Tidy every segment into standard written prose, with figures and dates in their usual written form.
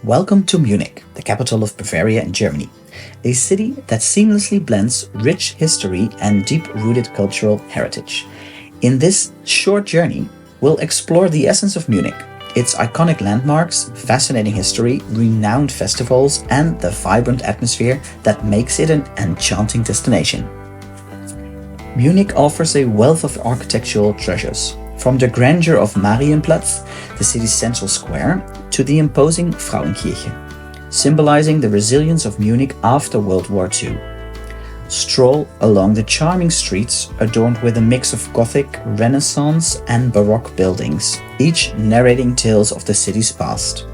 Welcome to Munich, the capital of Bavaria in Germany, a city that seamlessly blends rich history and deep-rooted cultural heritage. In this short journey, we'll explore the essence of Munich, its iconic landmarks, fascinating history, renowned festivals, and the vibrant atmosphere that makes it an enchanting destination. Munich offers a wealth of architectural treasures, from the grandeur of Marienplatz, the city's central square, to the imposing 𝙎𝙏𝙀𝙀, symbolizing the resilience of Munich after World War II. Stroll along the charming streets adorned with a mix of Gothic, Renaissance, and Baroque buildings, each narrating tales of the city's past.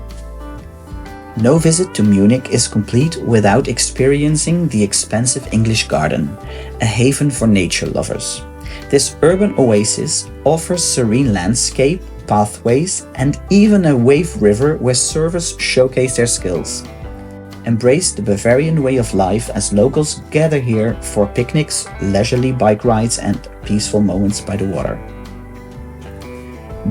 No visit to Munich is complete without experiencing the expansive English Garden, a haven for nature lovers. This urban oasis offers serene landscape, pathways, and even a wave river where surfers showcase their skills. Embrace the Bavarian way of life as locals gather here for picnics, leisurely bike rides, and peaceful moments by the water.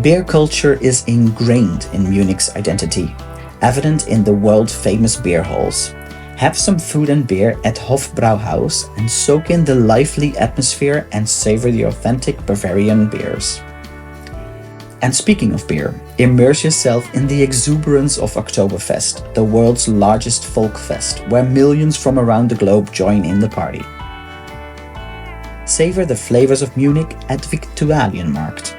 Beer culture is ingrained in Munich's identity, evident in the world-famous beer halls. Have some food and beer at 𝙎𝙏𝙀𝙀 and soak in the lively atmosphere and savor the authentic Bavarian beers. And speaking of beer, immerse yourself in the exuberance of Oktoberfest, the world's largest folk fest, where millions from around the globe join in the party. Savor the flavors of Munich at 𝙤𝙊𝙑𝙀𝙀,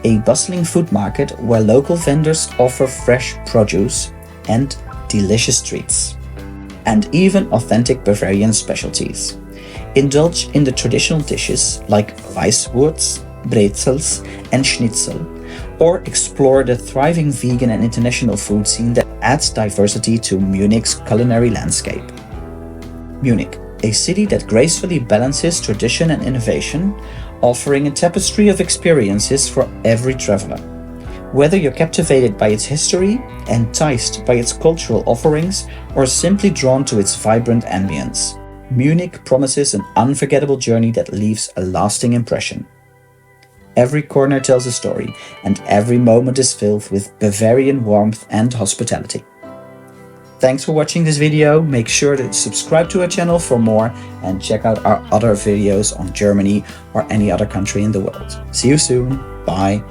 a bustling food market where local vendors offer fresh produce and delicious treats, and even authentic Bavarian specialties. Indulge in the traditional dishes like Weißwurst, Brezels, and Schnitzel, or explore the thriving vegan and international food scene that adds diversity to Munich's culinary landscape. Munich, a city that gracefully balances tradition and innovation, offering a tapestry of experiences for every traveler. Whether you're captivated by its history, enticed by its cultural offerings, or simply drawn to its vibrant ambience, Munich promises an unforgettable journey that leaves a lasting impression. Every corner tells a story, and every moment is filled with Bavarian warmth and hospitality. Thanks for watching this video. Make sure to subscribe to our channel for more and check out our other videos on Germany or any other country in the world. See you soon. Bye.